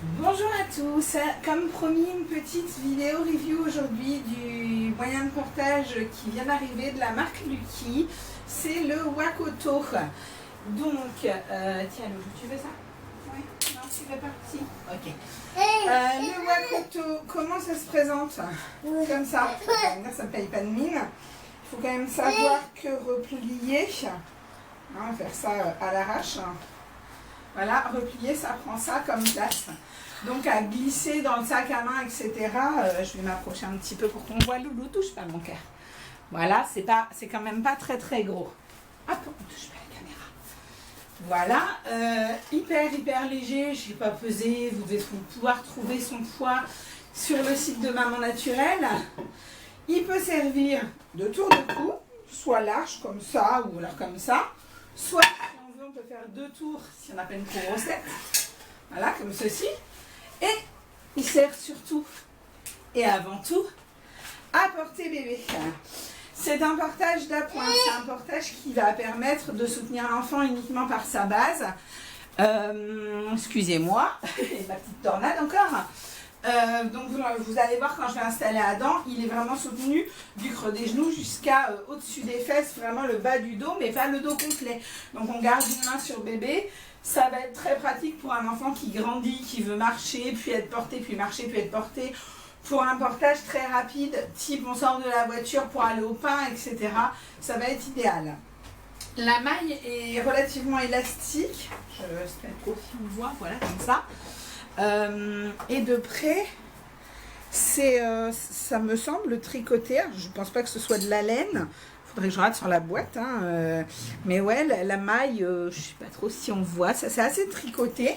Bonjour à tous, comme promis une petite vidéo review aujourd'hui du moyen de portage qui vient d'arriver de la marque Lucky, c'est le Wakoto. Donc, tiens Lou, tu veux ça? Oui, non, tu veux pas? Si, ok. Le Wakoto, comment ça se présente? Comme ça, ça ne paye pas de mine. Il faut quand même savoir que replier, on va faire ça à l'arrache. Voilà, replier, ça prend ça comme place. Donc à glisser dans le sac à main, etc. Je vais m'approcher un petit peu pour qu'on voit. Loulou, touche pas mon cœur. Voilà, c'est quand même pas très très gros. Hop, on touche pas la caméra. Voilà, hyper léger. Je n'ai pas pesé. Vous devez pouvoir trouver son poids sur le site de Maman Naturelle. Il peut servir de tour de cou, soit large comme ça ou alors comme ça, soit on peut faire 2 tours si on a pas une trop grosse tête. Voilà, comme ceci. Et il sert surtout et avant tout à porter bébé. C'est un portage d'appoint. C'est un portage qui va permettre de soutenir l'enfant uniquement par sa base. Excusez-moi, ma petite tornade encore. Donc vous allez voir quand je vais installer Adam, il est vraiment soutenu du creux des genoux jusqu'à au-dessus des fesses, vraiment le bas du dos, mais pas le dos complet. Donc on garde une main sur bébé. Ça va être très pratique pour un enfant qui grandit, qui veut marcher, puis être porté, puis marcher, puis être porté. Pour un portage très rapide, type on sort de la voiture pour aller au pain, etc. Ça va être idéal. La maille est relativement élastique. Je ne sais pas trop si on voit, voilà, comme ça. Et de près, ça me semble tricoté. Je ne pense pas que ce soit de la laine. Il faudrait que je regarde sur la boîte. Mais ouais, la maille, je ne sais pas trop si on voit. Ça, c'est assez tricoté.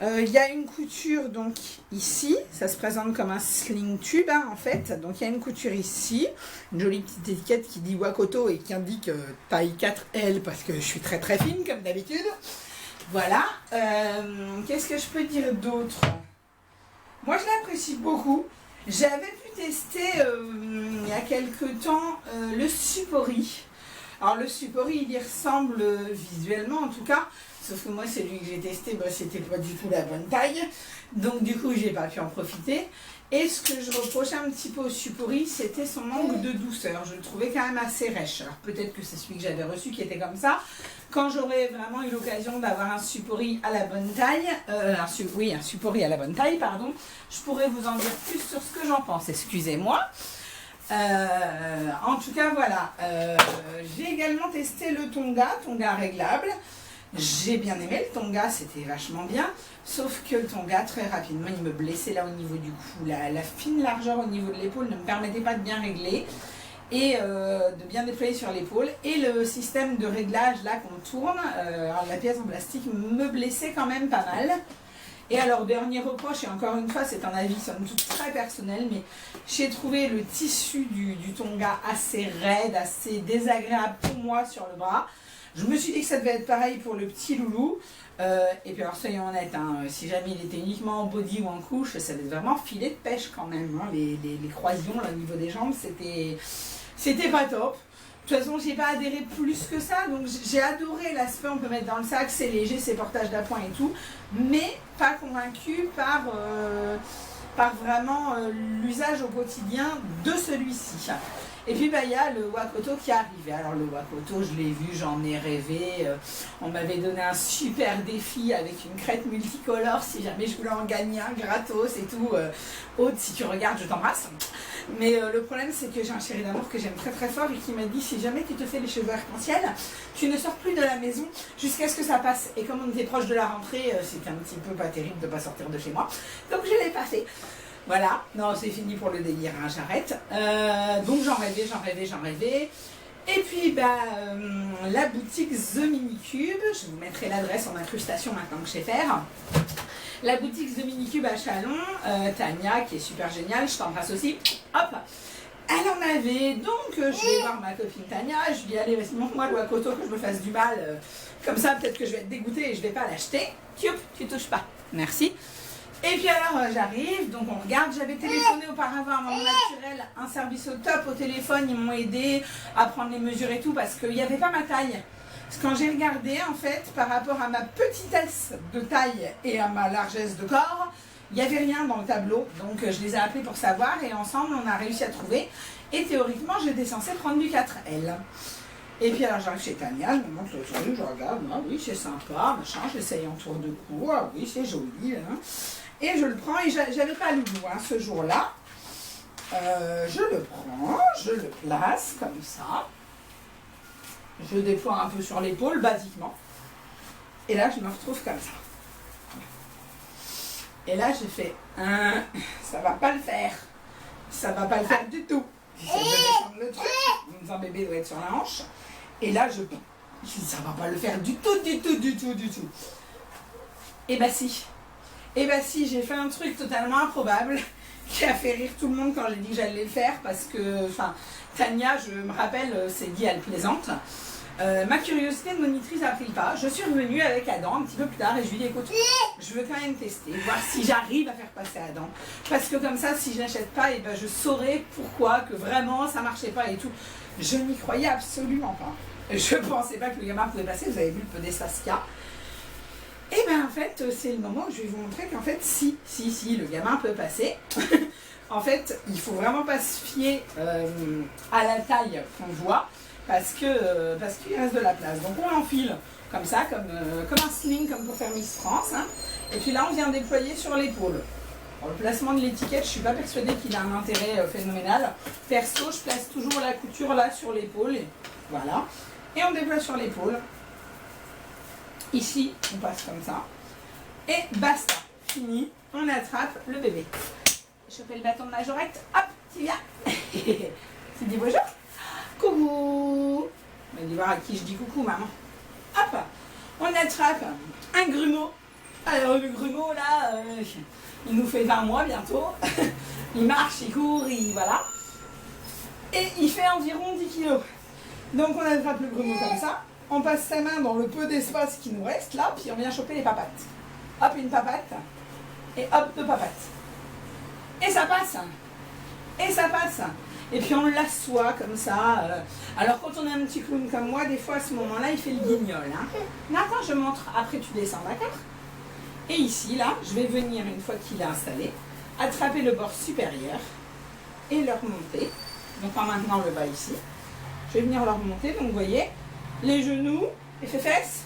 Il y a une couture donc ici. Ça se présente comme un sling tube en fait. Donc il y a une couture ici. Une jolie petite étiquette qui dit Wakoto et qui indique taille 4L parce que je suis très très fine comme d'habitude. Voilà, qu'est-ce que je peux dire d'autre? Moi je l'apprécie beaucoup. J'avais pu tester il y a quelques temps le Supori. Alors le Supori il y ressemble visuellement en tout cas, sauf que moi celui que j'ai testé, c'était pas du tout la bonne taille. Donc du coup j'ai pas pu en profiter. Et ce que je reprochais un petit peu au Supori, c'était son manque de douceur. Je le trouvais quand même assez rêche. Alors peut-être que c'est celui que j'avais reçu qui était comme ça. Quand j'aurai vraiment eu l'occasion d'avoir un Supori à la bonne taille, un Supori à la bonne taille, pardon, je pourrais vous en dire plus sur ce que j'en pense. Excusez-moi. En tout cas, voilà. J'ai également testé le Tonga réglable. J'ai bien aimé le Tonga, c'était vachement bien, sauf que le Tonga, très rapidement, il me blessait là au niveau du cou. La fine largeur au niveau de l'épaule ne me permettait pas de bien régler et de bien déployer sur l'épaule. Et le système de réglage là qu'on tourne, la pièce en plastique, me blessait quand même pas mal. Et alors, dernier reproche, et encore une fois, c'est un avis somme toute très personnel, mais j'ai trouvé le tissu du Tonga assez raide, assez désagréable pour moi sur le bras. Je me suis dit que ça devait être pareil pour le petit loulou. Et puis alors soyons honnêtes, si jamais il était uniquement en body ou en couche, ça devait être vraiment filet de pêche quand même. Les croisillons là, au niveau des jambes, c'était pas top. De toute façon, j'ai pas adhéré plus que ça, donc j'ai adoré l'aspect, on peut mettre dans le sac, c'est léger, c'est portage d'appoint et tout, mais pas convaincu par vraiment l'usage au quotidien de celui-ci. Et puis il y a le Wakoto qui est arrivé. Alors le Wakoto, je l'ai vu, j'en ai rêvé. On m'avait donné un super défi avec une crête multicolore si jamais je voulais en gagner un gratos et tout. Aude, si tu regardes, je t'embrasse. Mais le problème, c'est que j'ai un chéri d'amour que j'aime très très fort et qui m'a dit si jamais tu te fais les cheveux arc-en-ciel, tu ne sors plus de la maison jusqu'à ce que ça passe. Et comme on était proche de la rentrée, c'était un petit peu pas terrible de ne pas sortir de chez moi. Donc je ne l'ai pas fait. Voilà, non, c'est fini pour le délire, j'arrête. Donc j'en rêvais. Et puis, la boutique The Minicube, je vous mettrai l'adresse en incrustation maintenant que je sais faire. La boutique The Minicube à Chalon, Tania, qui est super géniale, je t'embrasse aussi. Hop, elle en avait, donc je vais voir ma copine Tania, je lui dis allez, montre-moi le Wakoto que je me fasse du mal. Comme ça, peut-être que je vais être dégoûtée et je ne vais pas l'acheter. Tu touches pas, merci. Et puis alors j'arrive, donc on regarde, j'avais téléphoné auparavant à Maman Naturelle, un service au top au téléphone, ils m'ont aidé à prendre les mesures et tout parce qu'il n'y avait pas ma taille. quand j'ai regardé, en fait, par rapport à ma petitesse de taille et à ma largesse de corps, il n'y avait rien dans le tableau. Donc, je les ai appelés pour savoir et ensemble, on a réussi à trouver. Et théoriquement, j'étais censée prendre du 4L. Et puis, alors, j'arrive chez Tania, je me montre le truc, je regarde, ah oui, c'est sympa, machin, j'essaye en tour de cou, ah oui, c'est joli. Hein. Et je le prends, et j'avais pas Loulou hein, ce jour-là. Je le prends, je le place comme ça. Je déploie un peu sur l'épaule, basiquement. Et là, je me retrouve comme ça. Et là, j'ai fait, ça va pas le faire. Ça va pas le faire du tout. J'essaie de descendre le truc. En me disant, bébé doit être sur la hanche. Et là, je dis, ça va pas le faire du tout, du tout, du tout, du tout. Et bah si. Et bah si, j'ai fait un truc totalement improbable qui a fait rire tout le monde quand j'ai dit que j'allais le faire parce que, enfin, Tania, je me rappelle, s'est dit, elle plaisante. Ma curiosité de monitrice a pris le pas. Je suis revenue avec Adam un petit peu plus tard et je lui ai dit, écoute, je veux quand même tester, voir si j'arrive à faire passer Adam. Parce que comme ça, si je n'achète pas, et ben je saurais pourquoi, que vraiment ça marchait pas et tout. Je n'y croyais absolument pas. Je pensais pas que le gamin pouvait passer, vous avez vu le peu d'espace qu'il y a. Et bien en fait, c'est le moment où je vais vous montrer qu'en fait, si, le gamin peut passer. En fait, il faut vraiment pas se fier à la taille qu'on voit parce qu'il reste de la place. Donc on l'enfile comme ça, comme un sling, comme pour faire Miss France. Hein. Et puis là, on vient déployer sur l'épaule. Le placement de l'étiquette, je ne suis pas persuadée qu'il a un intérêt phénoménal. Perso, je place toujours la couture là sur l'épaule. Voilà. Et on déploie sur l'épaule. Ici, on passe comme ça. Et basta. Fini. On attrape le bébé. Je fais le bâton de majorette. Hop, tu viens. Tu dis bonjour. Coucou. On va voir à qui je dis coucou, maman. Hop. On attrape un grumeau. Alors, le grumeau, là, il nous fait 20 mois bientôt. Il marche, il court, voilà. Et il fait environ 10 kilos. Donc, on attrape le grumeau comme ça. On passe sa main dans le peu d'espace qui nous reste là, puis on vient choper les papates. Hop, une papate, et hop, deux papates. Et ça passe. Et ça passe. Et puis on l'assoit comme ça. Alors quand on a un petit clown comme moi, des fois à ce moment-là, il fait le guignol. Hein. Mais attends, je montre. Après tu descends, d'accord? Et ici, là, je vais venir, une fois qu'il est installé, attraper le bord supérieur et le remonter. Donc en maintenant le bas ici. Je vais venir le remonter, donc vous voyez, les genoux, les fesses,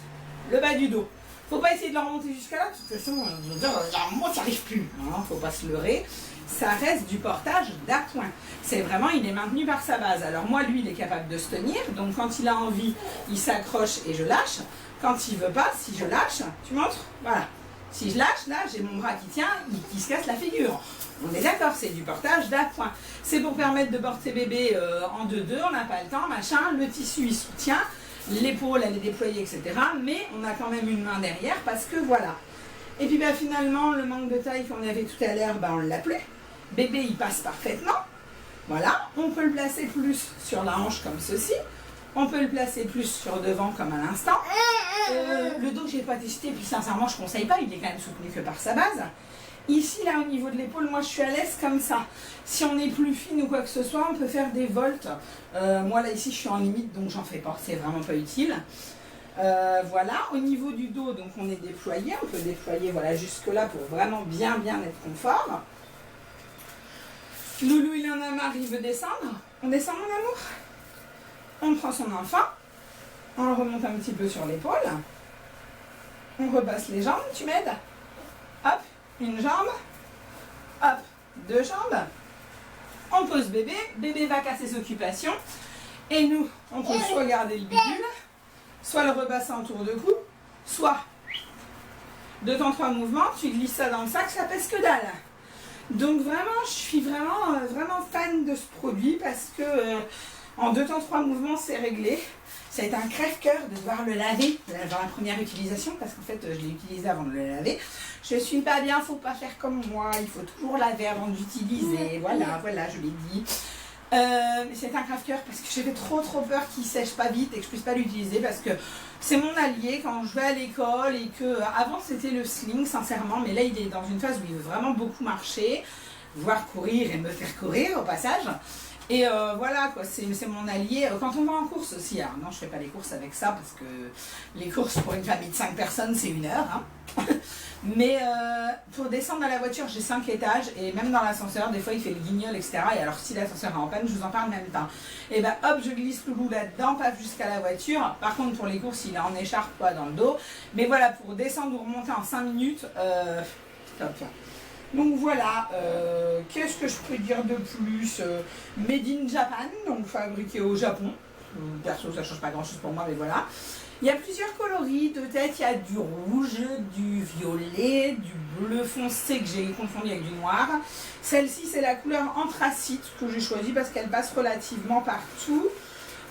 le bas du dos. Faut pas essayer de le remonter jusqu'à là, de toute façon, je veux dire, moi ça n'arrive plus. Hein, faut pas se leurrer. Ça reste du portage d'appoint. C'est vraiment, il est maintenu par sa base. Alors moi, lui, il est capable de se tenir. Donc quand il a envie, il s'accroche et je lâche. Quand il veut pas, si je lâche, tu montres, voilà. Si je lâche, là, j'ai mon bras qui tient, qui se casse la figure. On est d'accord, c'est du portage d'appoint. C'est pour permettre de porter bébé en 2-2, on n'a pas le temps, machin. Le tissu, il soutient. L'épaule, elle est déployée, etc. Mais on a quand même une main derrière parce que voilà. Et puis finalement, le manque de taille qu'on avait tout à l'heure, on ne l'a plus. Bébé, il passe parfaitement. Voilà. On peut le placer plus sur la hanche comme ceci. On peut le placer plus sur devant comme à l'instant. Le dos, je n'ai pas testé. Puis sincèrement, je ne conseille pas. Il est quand même soutenu que par sa base. Ici, là, au niveau de l'épaule, moi, je suis à l'aise comme ça. Si on est plus fine ou quoi que ce soit, on peut faire des volts. Moi, là, ici, je suis en limite, donc j'en fais pas. C'est vraiment pas utile. Voilà. Au niveau du dos, donc on est déployé. On peut déployer, voilà, jusque-là pour vraiment bien être confort. Loulou, il en a marre, il veut descendre. On descend, mon amour. On prend son enfant. On le remonte un petit peu sur l'épaule. On repasse les jambes. Tu m'aides? Hop. Une jambe, hop, deux jambes, on pose bébé, bébé va qu'à ses occupations, et nous, on peut soit garder le bidule, soit le rebasser en tour de cou, soit 2 temps 3 mouvements, tu glisses ça dans le sac, ça pèse que dalle. Donc vraiment, je suis vraiment fan de ce produit parce que en 2 temps 3 mouvements, c'est réglé. Ça a été un crève-cœur de devoir le laver dans la première utilisation parce qu'en fait, je l'ai utilisé avant de le laver. Je suis pas bien, faut pas faire comme moi, il faut toujours laver avant d'utiliser. Voilà, je l'ai dit. Mais c'est un crève-cœur parce que j'avais trop peur qu'il sèche pas vite et que je puisse pas l'utiliser parce que c'est mon allié quand je vais à l'école et que avant c'était le sling sincèrement, mais là il est dans une phase où il veut vraiment beaucoup marcher, voire courir et me faire courir au passage. Et voilà quoi, c'est mon allié. Quand on va en course aussi, alors non je fais pas les courses avec ça parce que les courses pour une famille de 5 personnes c'est 1 heure. Hein. Mais pour descendre à la voiture j'ai 5 étages et même dans l'ascenseur des fois il fait le guignol etc. Et alors si l'ascenseur est en panne je vous en parle en même temps. Et ben hop je glisse Loulou là-dedans, paf jusqu'à la voiture. Par contre pour les courses il est en écharpe quoi dans le dos. Mais voilà pour descendre ou remonter en 5 minutes, top. Donc voilà, qu'est-ce que je peux dire de plus? Made in Japan, donc fabriqué au Japon. Perso, ça change pas grand-chose pour moi, mais voilà. Il y a plusieurs coloris de tête. Il y a du rouge, du violet, du bleu foncé que j'ai confondu avec du noir. Celle-ci, c'est la couleur anthracite que j'ai choisie parce qu'elle passe relativement partout.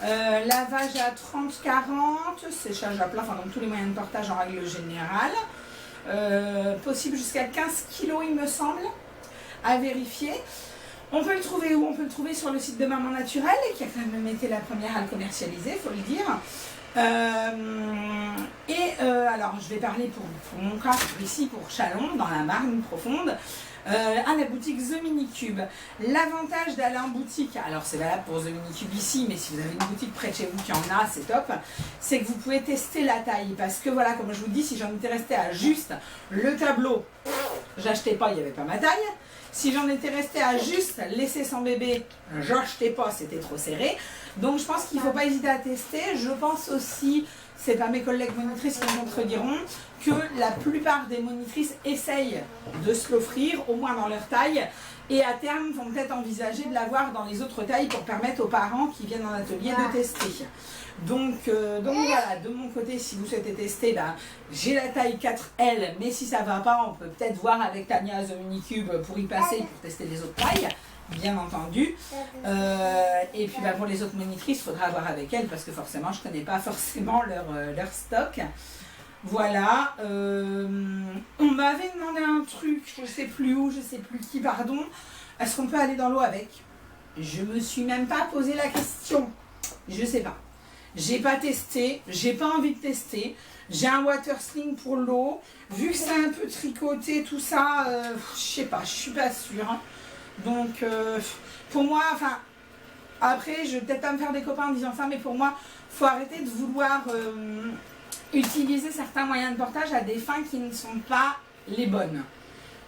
Lavage à 30-40, séchage à plat, enfin dans tous les moyens de portage en règle générale. Possible jusqu'à 15 kg il me semble, à vérifier. On peut le trouver où? On peut le trouver sur le site de Maman Naturelle, qui a quand même été la première à le commercialiser, il faut le dire. Alors je vais parler pour mon cas, ici pour Chalon, dans la Marne profonde, à la boutique The Mini Cube. L'avantage d'aller en boutique, alors c'est valable pour The Mini Cube ici, mais si vous avez une boutique près de chez vous qui en a, c'est top, c'est que vous pouvez tester la taille. Parce que voilà, comme je vous dis, si j'en étais restée à juste le tableau, j'achetais pas, il n'y avait pas ma taille. Si j'en étais restée à juste laisser son bébé, j'achetais pas, c'était trop serré. Donc je pense qu'il ne faut pas hésiter à tester. Je pense aussi, c'est pas mes collègues monitrices qui me contrediront, que la plupart des monitrices essayent de se l'offrir, au moins dans leur taille, et à terme vont peut-être envisager de l'avoir dans les autres tailles pour permettre aux parents qui viennent en atelier de tester. Donc voilà, de mon côté, si vous souhaitez tester, ben, j'ai la taille 4L, mais si ça ne va pas, on peut peut-être voir avec Tania The Mini Cube pour y passer, pour tester les autres tailles, bien entendu. Et puis ben, pour les autres monitrices, il faudra voir avec elles, parce que forcément, je ne connais pas forcément leur stock. Voilà, on m'avait demandé un truc, je ne sais plus où, je ne sais plus qui, pardon. Est-ce qu'on peut aller dans l'eau avec? Je me suis même pas posé la question, je ne sais pas. J'ai pas testé, j'ai pas envie de tester. J'ai un water sling pour l'eau. Vu que c'est un peu tricoté, tout ça, je sais pas, je suis pas sûre. Hein. Donc, pour moi, enfin, après, je vais peut-être pas me faire des copains en disant ça, mais pour moi, faut arrêter de vouloir utiliser certains moyens de portage à des fins qui ne sont pas les bonnes.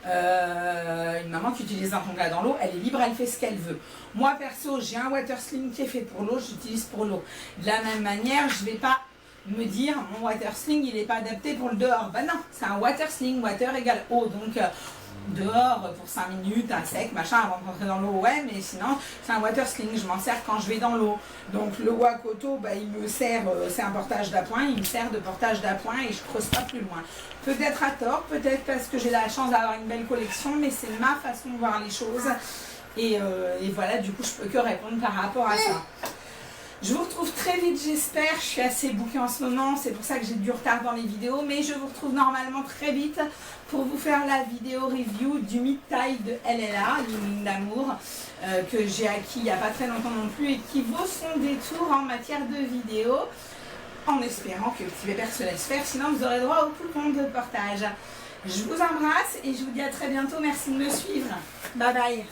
Une maman qui utilise un tonga dans l'eau, elle est libre, elle fait ce qu'elle veut. Moi perso, j'ai un water sling qui est fait pour l'eau, j'utilise pour l'eau. De la même manière, je vais pas me dire mon water sling il n'est pas adapté pour le dehors. Ben non, c'est un water sling, water égale eau. Donc dehors pour 5 minutes, à sec, machin, avant de rentrer dans l'eau, ouais, mais sinon c'est un water sling, je m'en sers quand je vais dans l'eau. Donc le Wakoto, bah, il me sert, c'est un portage d'appoint, il me sert de portage d'appoint et je creuse pas plus loin. Peut-être à tort, peut-être parce que j'ai la chance d'avoir une belle collection, mais c'est ma façon de voir les choses. Et voilà, du coup, je peux que répondre par rapport à ça. Je vous retrouve très vite, j'espère. Je suis assez bouquée en ce moment, c'est pour ça que j'ai du retard dans les vidéos, mais je vous retrouve normalement très vite pour vous faire la vidéo review du mid-taille de LLA, Ligne d'amour, que j'ai acquis il n'y a pas très longtemps non plus et qui vaut son détour en matière de vidéo, en espérant que Petit Bébert se laisse faire, sinon vous aurez droit au coupon de portage. Je vous embrasse et je vous dis à très bientôt. Merci de me suivre. Bye bye.